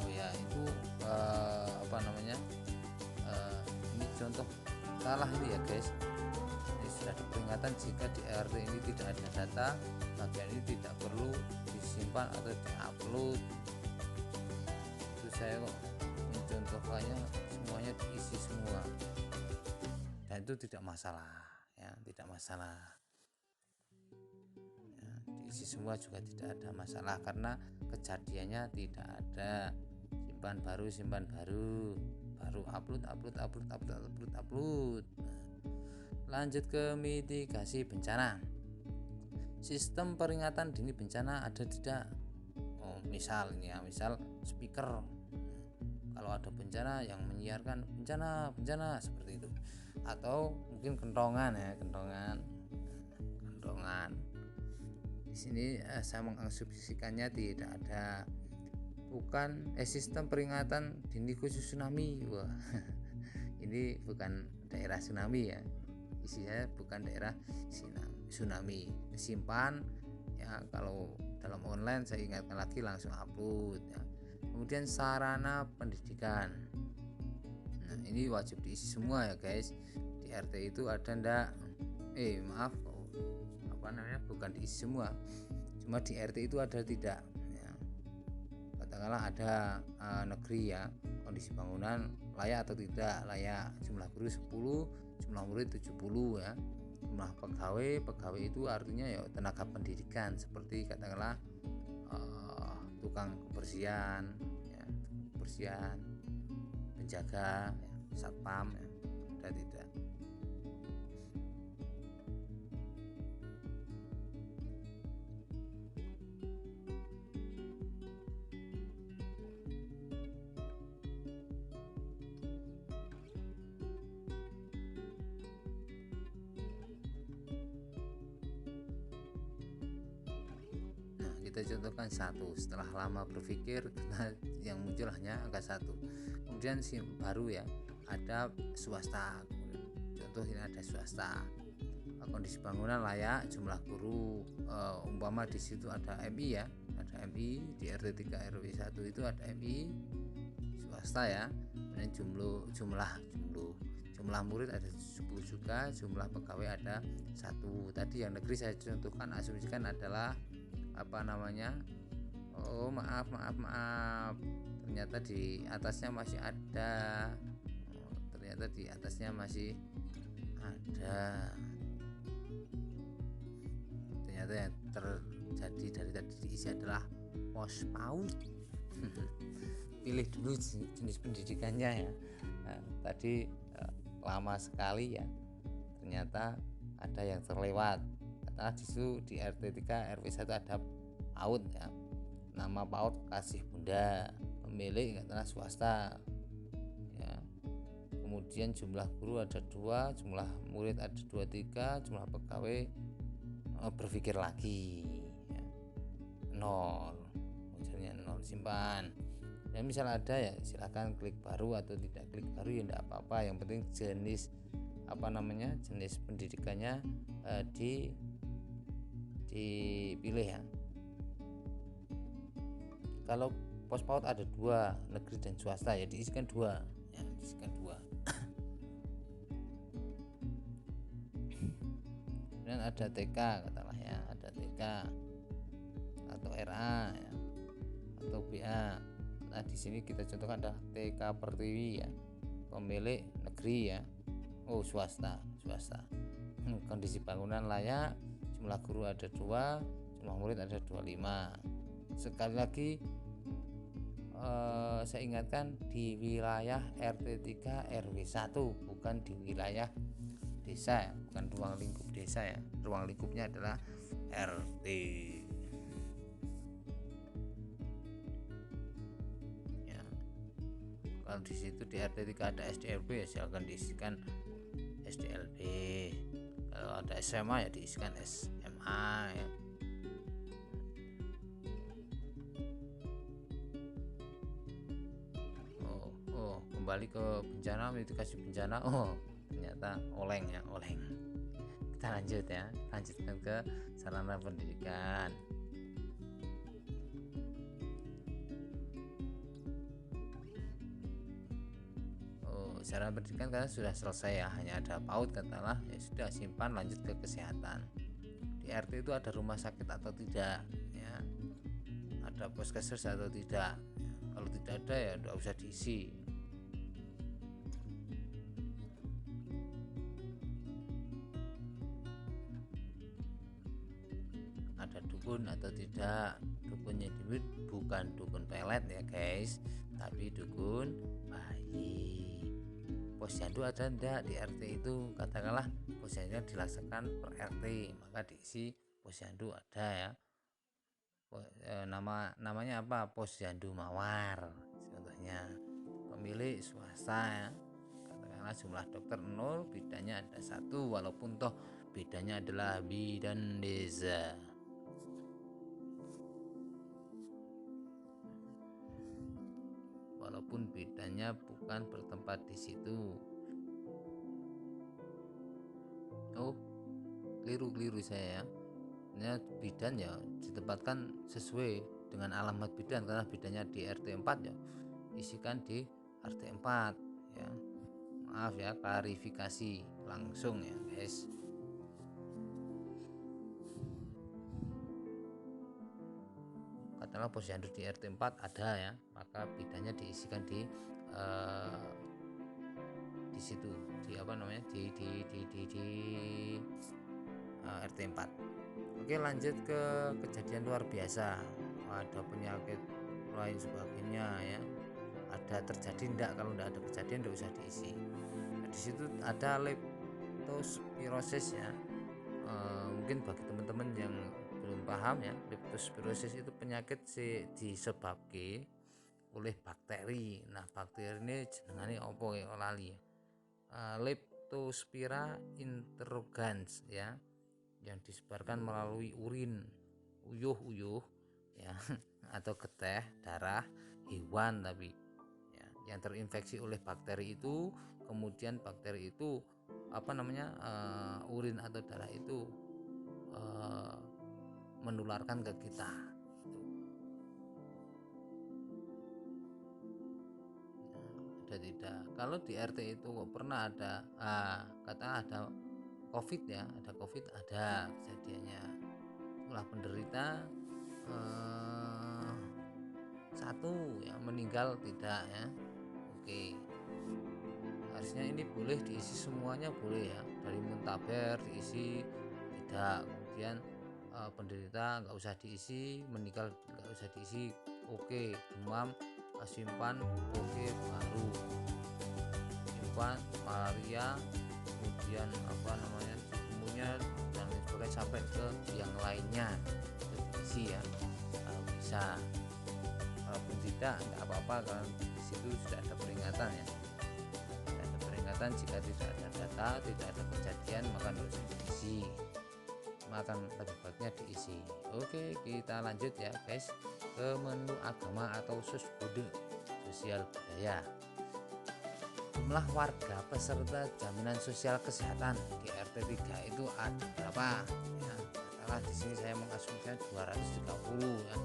Oh ya, itu ini contoh salah itu ya guys. Ini sudah ada peringatan jika di RT ini tidak ada data, bagian ini tidak perlu disimpan atau diupload. Itu saya kok mencontohkannya semuanya diisi semua, dan itu tidak masalah ya, tidak masalah ya, diisi semua juga tidak ada masalah karena kejadiannya tidak ada simpan baru upload. Lanjut ke mitigasi bencana. Sistem peringatan dini bencana ada tidak? Misal speaker, kalau ada bencana yang menyiarkan bencana seperti itu, atau mungkin kentongan. Di sini saya mengasumsikannya tidak ada. Bukan sistem peringatan dini khusus tsunami. Wah, ini bukan daerah tsunami ya. Isinya bukan daerah tsunami. Simpan ya, kalau dalam online saya ingatkan lagi langsung upload ya. Kemudian sarana pendidikan. Nah, ini wajib diisi semua ya guys. Di RT itu ada ndak? Bukan diisi semua. Cuma di RT itu ada tidak? Katakanlah ada negeri ya, kondisi bangunan layak atau tidak layak, jumlah guru 10, jumlah murid 70 ya, jumlah pegawai itu artinya ya tenaga pendidikan, seperti katakanlah tukang kebersihan ya, penjaga ya, satpam ya, ada tidak. Kita contohkan satu, setelah lama berpikir yang muncul hanya angka 1. Kemudian baru ya, ada swasta. Contoh ini ada swasta, kondisi bangunan layak, jumlah guru, umpama di situ ada MI ya, ada MI di RT 3 RW 1 itu ada MI swasta ya. Kemudian jumlah murid ada 10 juga, jumlah pegawai ada 1. Tadi yang negeri saya contohkan, asumsikan adalah maaf, ternyata di atasnya masih ada, ternyata yang terjadi dari tadi diisi adalah pos PAUD. Pilih dulu jenis pendidikannya ya. Tadi lama sekali ya, ternyata ada yang terlewat. Karena di RT 3 RW 1 ada PAUD ya, nama PAUD Kasih Bunda, pemilik katakanlah swasta ya. Kemudian jumlah guru ada 2, jumlah murid ada 23, jumlah pegawai berpikir lagi ya, 0, misalnya 0, simpan. Dan misal ada ya silakan klik baru atau tidak klik baru ya tidak apa-apa, yang penting jenis jenis pendidikannya dipilih ya. Kalau pos PAUD ada 2, negeri dan swasta ya diisikan 2 ya, dan ada TK katakanlah ya, ada TK atau RA ya, atau BA. Nah di sini kita contohkan ada TK Pertiwi ya, pemilik negeri ya, swasta. Kondisi bangunan layak, jumlah guru ada 2, jumlah murid ada 25. Sekali lagi saya ingatkan, di wilayah RT 3 RW 1, bukan di wilayah desa ya, bukan ruang lingkup desa ya. Ruang lingkupnya adalah RT. Ya. Kalau di situ di RT 3 ada SDLB ya silakan diisikan SDLB. Kalau ada SMA ya diisikan SMA ya. Kembali ke bencana, mitigasi bencana. Ternyata oleng ya, oleng. Kita lanjutkan ke sarana pendidikan. Sarana pendidikan karena sudah selesai ya, hanya ada PAUD katakanlah, ya sudah, simpan, lanjut ke kesehatan. Di RT itu ada rumah sakit atau tidak ya, ada puskesmas atau tidak ya. Kalau tidak ada ya tidak usah diisi. Ada dukun atau tidak. Dukunnya bukan dukun pelet ya guys, tapi dukun bayi. Posyandu ada enggak di RT itu? Katakanlah posyandu dilaksanakan per RT, maka diisi posyandu ada ya. Namanya apa? Posyandu Mawar contohnya. Pemilik swasta ya. Katakanlah jumlah dokter 0, bidannya ada 1, walaupun toh bidannya adalah bidan desa. Walaupun bidannya bukan bertempat di situ. Keliru saya ya. Bidan ya ditempatkan sesuai dengan alamat bidan, karena bidannya di RT 4 ya isikan di RT 4 ya. Maaf ya, klarifikasi langsung ya guys. Katakanlah posyandu di RT 4 ada ya, maka bidannya diisikan di situ, di RT 4. Oke, lanjut ke kejadian luar biasa. Ada penyakit lain sebagainya ya. Ada terjadi enggak? Kalau enggak ada kejadian enggak usah diisi. Nah, di situ ada leptospirosis ya. Mungkin bagi teman-teman yang belum paham ya, leptospirosis itu penyakit disebabkan oleh bakteri. Nah, bakteri ini jenengane opo ya, lali ya. Leptospira interrogans ya, yang disebarkan melalui urin, uyuh ya, atau geteh darah hewan tapi ya, yang terinfeksi oleh bakteri itu. Kemudian bakteri itu urin atau darah itu menularkan ke kita. Ada tidak? Kalau di RT itu pernah ada kata ada COVID ya, ada COVID, ada kejadiannya. Jumlah penderita 1 yang meninggal tidak ya. Oke, harusnya ini boleh diisi semuanya, boleh ya, dari muntaber diisi tidak, kemudian penderita nggak usah diisi, meninggal nggak usah diisi. Oke, demam simpan, oke, baru simpan, malaria, kemudian cikungunya dan lain sebagainya, sampai ke yang lainnya itu diisi ya kalau bisa. Walaupun tidak apa-apa, karena di situ sudah ada peringatan ya. Sudah ada peringatan, jika tidak ada data, tidak ada kejadian, maka harus diisi. Akan lebih baiknya diisi. Oke, kita lanjut ya guys ke menu agama atau sosbud, sosial budaya. Jumlah warga peserta jaminan sosial kesehatan di RT 3 itu ada berapa ya? Katakanlah di sini saya mengasumsikan 230 ya.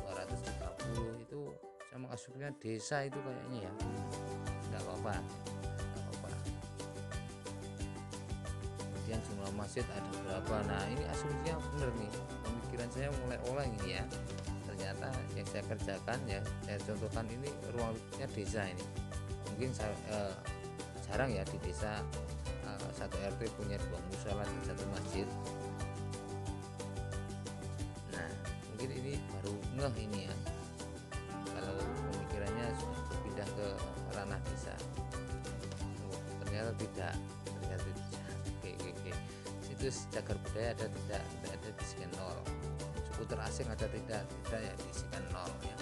230 itu saya mengasumsikan desa itu kayaknya ya. Enggak apa-apa. Kemudian jumlah masjid ada berapa? Nah, ini asumsinya benar nih. Pemikiran saya mulai oleng ini ya. Ternyata yang saya kerjakan ya, saya contohkan ini ruangnya desa ini. Mungkin jarang ya di desa satu RT punya 2 musola dan 1 masjid. mungkin ini baru ngeh ini ya, kalau pemikirannya sudah berpindah ke ranah desa. Oh, ternyata tidak, oke. Situs cagar budaya ada tidak ada, diisikan 0. Suku terasing ada tidak ya, diisikan 0 ya.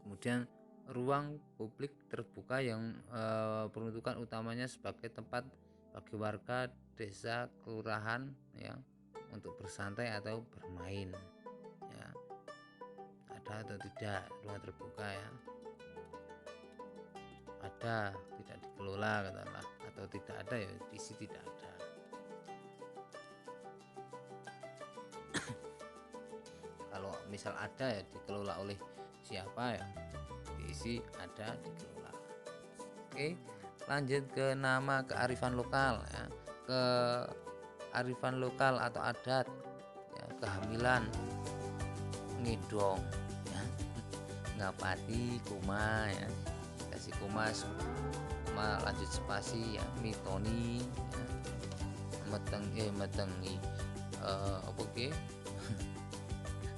Kemudian ruang publik terbuka yang peruntukan utamanya sebagai tempat bagi warga desa kelurahan ya untuk bersantai atau bermain ya. Ada atau tidak ruang terbuka ya? Ada, tidak dikelola katakanlah, atau tidak ada ya diisi tidak ada. Kalau misal ada ya dikelola oleh siapa ya, diisi ada, dikelola. Oke, lanjut ke nama kearifan lokal ya. Kearifan lokal atau adat ya, kehamilan, ngedong ya, ngapati, koma ya, kasih koma lanjut spasi ya, mitoni ya, metengi oke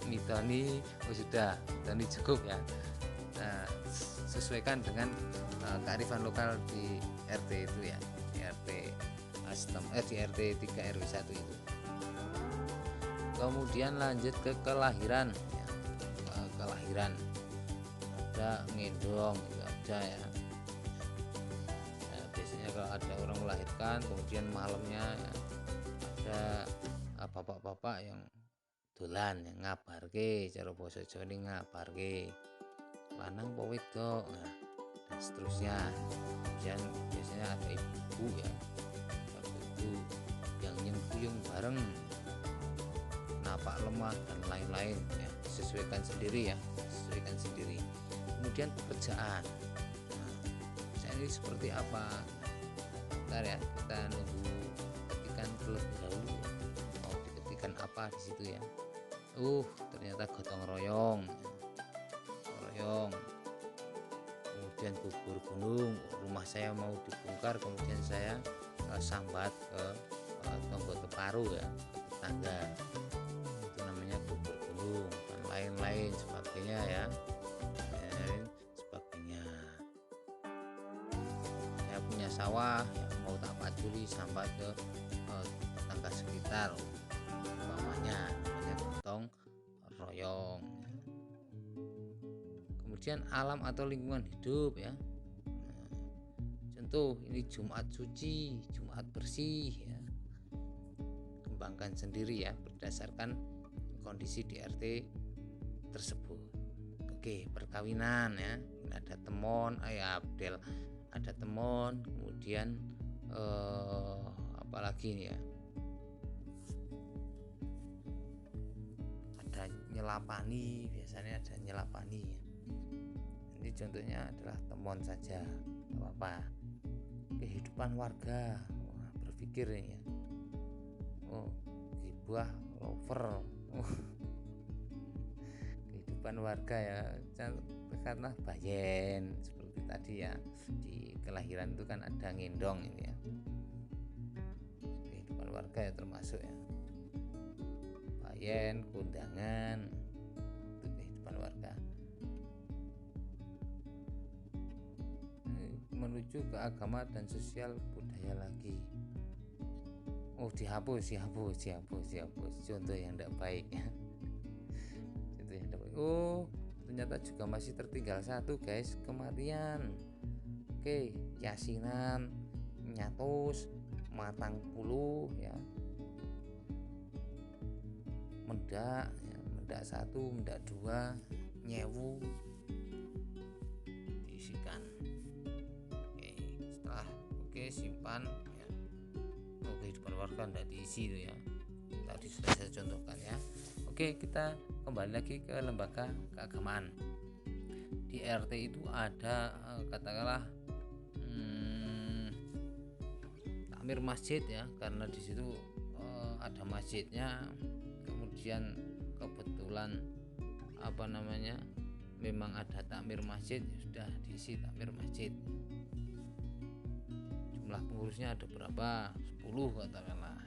mitoni sudah, mitoni cukup ya. Nah, sesuaikan dengan kearifan lokal di RT itu ya, di RT di RT 3 RW 1 itu. Kemudian lanjut ke kelahiran ya. Kelahiran ada ngendong itu ada ya. Biasanya kalau ada orang melahirkan kemudian malamnya ya, ada bapak-bapak yang dolan yang ngabarke, cara basa Jawa ini ngabarke lanang apa wedok, nah, dan seterusnya. Kemudian biasanya ada ibu ya, ibu yang nyengkuyung bareng, napak lemah dan lain-lain ya, sesuaikan sendiri. Kemudian pekerjaan, nah, ini seperti apa? Bentar ya, kita nunggu ketikan terlebih dahulu ya. Mau diketikan apa di situ ya? Ternyata gotong royong. Kemudian gugur gunung, rumah saya mau dibongkar, kemudian saya sambat ke tonggo teparu ya, ke tetangga, itu namanya gugur gunung dan lain-lain sebagainya ya. Saya punya sawah ya, mau tak paculi sambat ke tetangga sekitar, namanya gotong royong. Kemudian alam atau lingkungan hidup ya. Contoh ini Jumat suci, Jumat bersih ya. Kembangkan sendiri ya berdasarkan kondisi di RT tersebut. Oke, perkawinan ya. Ini ada temon, Abdel ada temon, kemudian apalagi ini ya. Ada nyelapani, biasanya ada nyelapani ya. Ini contohnya adalah temon saja, tidak apa-apa. Kehidupan warga, berpikir ini ya. Gibah lover. Kehidupan warga ya, karena bayen seperti tadi ya, di kelahiran itu kan ada ngendong ini ya. Kehidupan warga ya termasuk ya, bayen, kondangan, itu kehidupan warga. Menuju ke agama dan sosial budaya lagi. Dihapus. Contoh yang tidak baik. Ternyata juga masih tertinggal satu guys, kematian. Oke, yasinan, nyatus, matang puluh ya. Mendak 1, mendak 2, nyewu diisikan. Simpan ya. Kehidupan warga tidak diisi itu ya, tadi sudah saya contohkan ya. Oke, kita kembali lagi ke lembaga keagamaan. Di RT itu ada katakanlah takmir masjid ya, karena di situ ada masjidnya. Kemudian kebetulan memang ada takmir masjid, sudah diisi takmir masjid. Jumlah pengurusnya ada berapa? 10 katakanlah.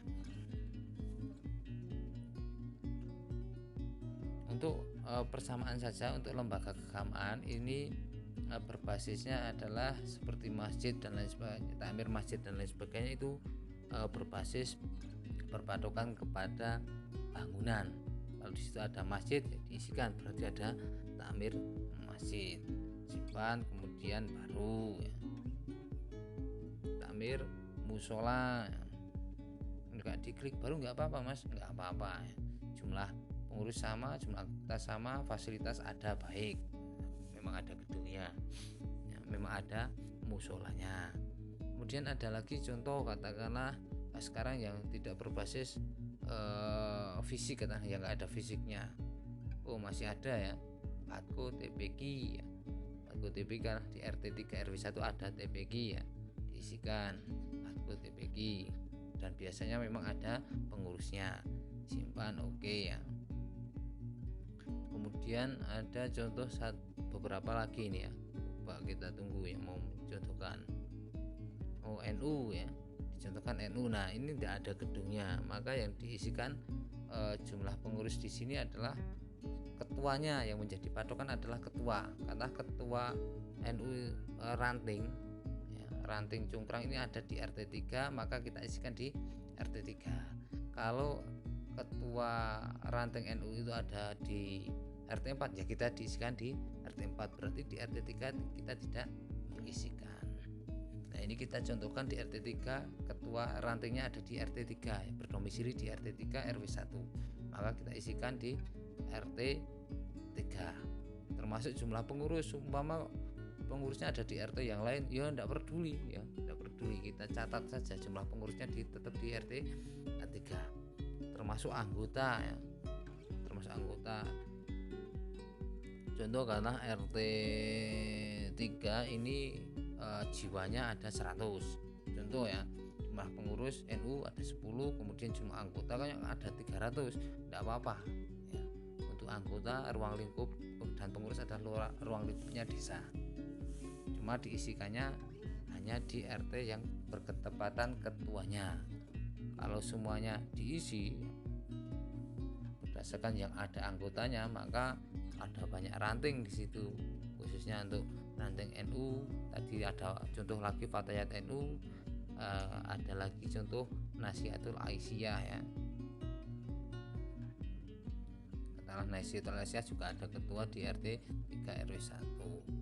untuk persamaan saja untuk lembaga keagamaan ini berbasisnya adalah seperti masjid dan lain sebagainya, takmir masjid dan lain sebagainya itu berbasis berpatokan kepada bangunan. Kalau di situ ada masjid ya diisikan, berarti ada takmir masjid. Simpan kemudian baru ya. Takmir musola enggak diklik baru nggak apa-apa mas, nggak apa-apa ya. Jumlah pengurus sama, jumlah anggota sama, fasilitas ada baik, memang ada gedungnya ya, memang ada musolanya. Kemudian ada lagi contoh katakanlah sekarang yang tidak berbasis fisik, katakanlah yang nggak ada fisiknya. Oh masih ada ya, Patko TPQ ya. Patko TPQ kan di RT 3 RW 1 ada TPQ ya, diisikan Patko TPQ dan biasanya memang ada pengurusnya. Simpan oke ya. Kemudian ada contoh beberapa lagi ini ya, coba kita tunggu yang mau contohkan. NU ya, dicontohkan NU. Nah ini tidak ada gedungnya, maka yang diisikan jumlah pengurus di sini adalah ketuanya. Yang menjadi patokan adalah ketua, karena ketua NU Ranting ya, Ranting Cungkrang ini ada di RT 3, maka kita isikan di RT 3. Kalau ketua Ranting NU itu ada di RT 4 ya kita diisikan di RT 4, berarti di RT 3 kita tidak mengisikan. Nah ini kita contohkan di RT 3 ketua rantingnya ada di RT 3 berdomisili di RT 3 RW 1, maka kita isikan di RT 3. Termasuk jumlah pengurus, umpama pengurusnya ada di RT yang lain ya tidak peduli ya, tidak peduli, kita catat saja jumlah pengurusnya tetap di RT 3. Termasuk anggota ya, termasuk anggota. Contoh karena RT 3 ini jiwanya ada 100, contoh ya, jumlah pengurus NU ada 10, kemudian jumlah anggota kan yang ada 300, tidak apa-apa ya. Untuk anggota ruang lingkup dan pengurus adalah ruang lingkupnya desa, cuma diisikannya hanya di RT yang berketepatan ketuanya. Kalau semuanya diisi berdasarkan yang ada anggotanya, maka ada banyak ranting di situ, khususnya untuk ranting NU. Tadi ada contoh lagi Fatayat NU, ada lagi contoh Nasihatul Aisyah ya. Katakanlah Nasihatul Aisyah juga ada ketua di RT 3 RW 1.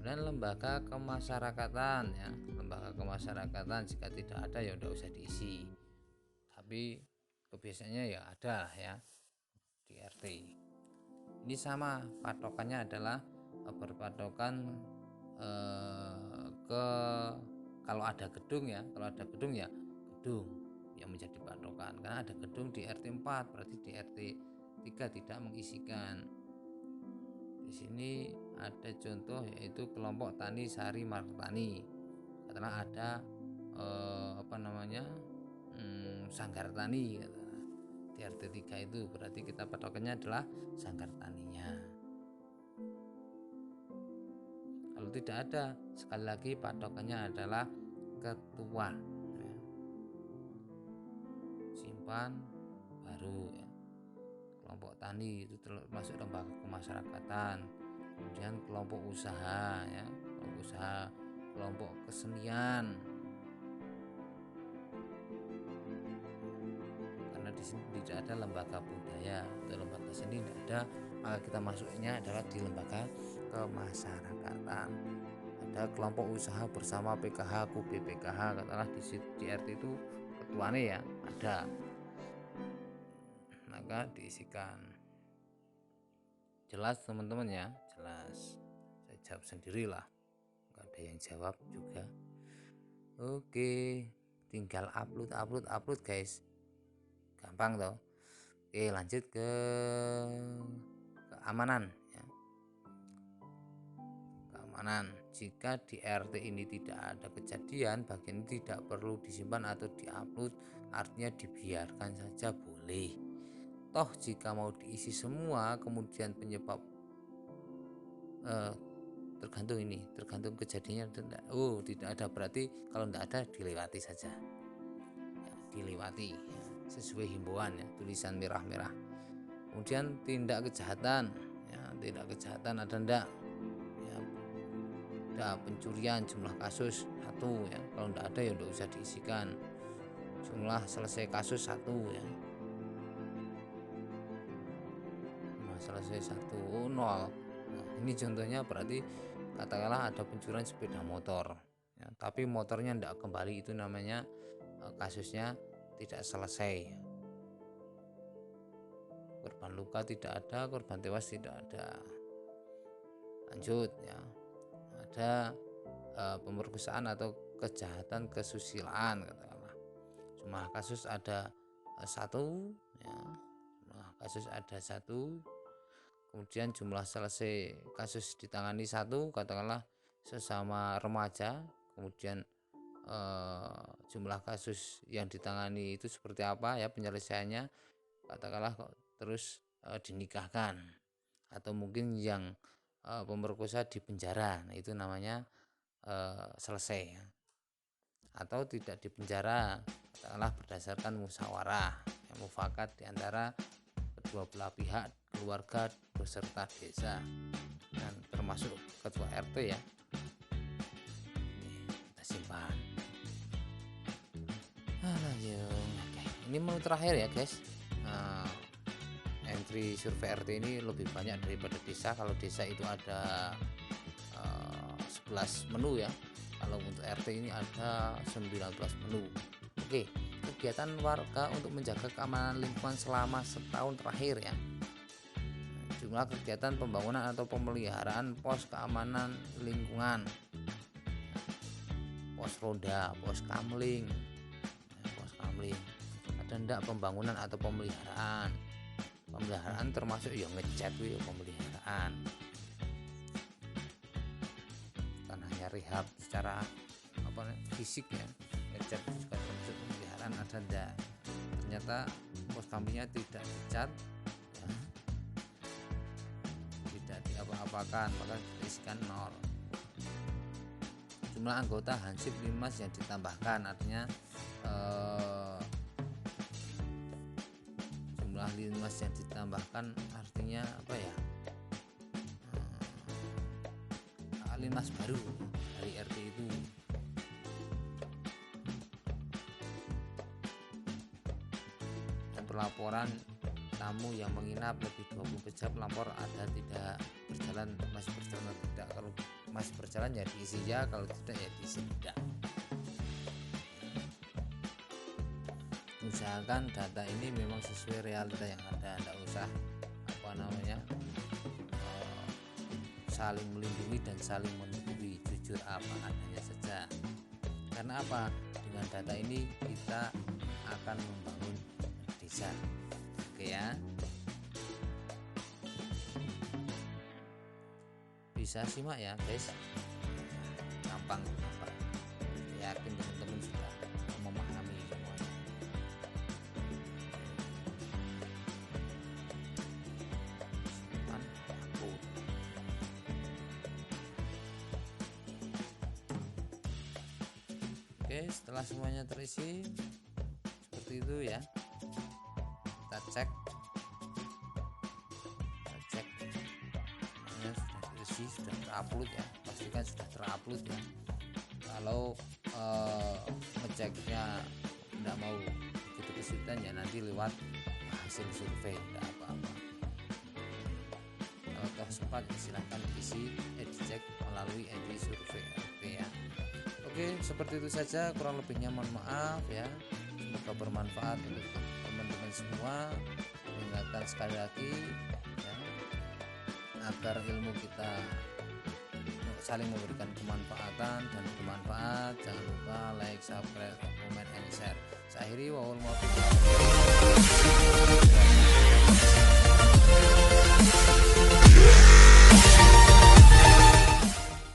Kemudian lembaga kemasyarakatan ya, lembaga kemasyarakatan jika tidak ada ya udah usah diisi, tapi kebiasaannya ya ada ya di RT. Ini sama patokannya adalah berpatokan ke kalau ada gedung ya, kalau ada gedung ya gedung yang menjadi patokan, karena ada gedung di RT 4 berarti di RT 3 tidak mengisikan. Di sini ada contoh yaitu kelompok tani Sari Martani, karena ada sanggar tani di RT 3 itu, berarti kita patokannya adalah sanggar taninya. Kalau tidak ada, sekali lagi patokannya adalah ketua ya. Simpan baru ya. Kelompok tani itu termasuk lembaga kemasyarakatan. Kemudian kelompok usaha ya, kelompok usaha, kelompok kesenian. Di sini tidak ada lembaga budaya atau lembaga seni, tidak ada, maka kita masuknya adalah di lembaga kemasyarakatan. Ada kelompok usaha bersama PKH, KUB BPKH, katakanlah di RT itu ketuanya ya ada, maka diisikan. Jelas teman-teman ya, jelas. Saya jawab sendirilah, nggak ada yang jawab juga. Oke, tinggal upload guys, gampang toh. Oke, lanjut ke keamanan ya. Keamanan, jika di RT ini tidak ada kejadian, bagian ini tidak perlu disimpan atau diupload, artinya dibiarkan saja boleh. Toh jika mau diisi semua kemudian penyebab tergantung kejadiannya tidak ada, berarti kalau tidak ada dilewati saja ya, dilewati ya. sesuai himbauan ya, tulisan merah-merah. Kemudian tindak kejahatan ya, tindak kejahatan ada ndak ya, ada pencurian jumlah kasus 1 ya, kalau ndak ada ya ndak usah diisikan. Jumlah selesai kasus 1 ya, jumlah selesai 1 0. Nah, ini contohnya berarti katakanlah ada pencurian sepeda motor ya, tapi motornya ndak kembali, itu namanya kasusnya tidak selesai. Korban luka tidak ada, korban tewas tidak ada. Lanjut ya, ada pemerkosaan atau kejahatan kesusilaan katakanlah. Jumlah kasus ada 1 ya, jumlah kasus ada 1. Kemudian jumlah selesai kasus ditangani 1, katakanlah sesama remaja. Kemudian jumlah kasus yang ditangani itu seperti apa ya penyelesaiannya, katakanlah terus dinikahkan, atau mungkin yang pemerkosa dipenjara. Nah, itu namanya selesai ya. Atau tidak dipenjara, katakanlah berdasarkan musyawarah yang mufakat di antara kedua belah pihak, keluarga beserta desa, dan termasuk ketua RT ya. Ini kita simpan. Oke, ini menu terakhir ya guys. Entry survei RT ini lebih banyak daripada desa. Kalau desa itu ada 11 menu ya, kalau untuk RT ini ada 19 menu. Oke, kegiatan warga untuk menjaga keamanan lingkungan selama setahun terakhir ya. Jumlah kegiatan pembangunan atau pemeliharaan pos keamanan lingkungan, pos ronda, pos kamling, ada ndak pembangunan atau pemeliharaan. Pemeliharaan termasuk yang ngecat ya, pemeliharaan, bukan hanya rehab secara fisik ya, ngecat juga termasuk pemeliharaan. Ada ndak, ternyata pos kamlingnya tidak dicat ya, tidak diapa-apakan, maka diisikan 0. Jumlah anggota Hansip Linmas yang ditambahkan, artinya jumlah Linmas yang ditambahkan artinya apa ya, Linmas baru dari RT itu. Dan pelaporan tamu yang menginap lebih 24 jam, lapor ada tidak berjalan, masih berjalan atau tidak. Kalau masih berjalan ya diisi ya, kalau tidak ya diisi tidak. Usahakan data ini memang sesuai realita yang ada, tidak usah saling melindungi dan saling menutupi, jujur apa adanya saja. Karena apa? Dengan data ini kita akan membangun desa. Oke ya, bisa simak ya guys, gampang. Saya yakin teman-teman sudah memahami semuanya. Oke, setelah semuanya terisi seperti itu ya, kita cek semuanya sudah terisi, sudah terupload ya, pastikan sudah terupload ya. Kalau ngeceknya tidak mau begitu kesulitan ya, nanti lewat hasil survei, tidak apa-apa. Kalau toh sempat silahkan diisi, dicek melalui entry survei RT ya. Oke, seperti itu saja, kurang lebihnya mohon maaf ya. Semoga bermanfaat untuk teman-teman semua. Ingatkan sekali lagi ya, agar ilmu kita saling memberikan kemanfaatan dan bermanfaat. Jangan lupa like, subscribe, comment, and share. Saya akhiri, wa'alaikumsalam warahmatullahi wabarakatuh.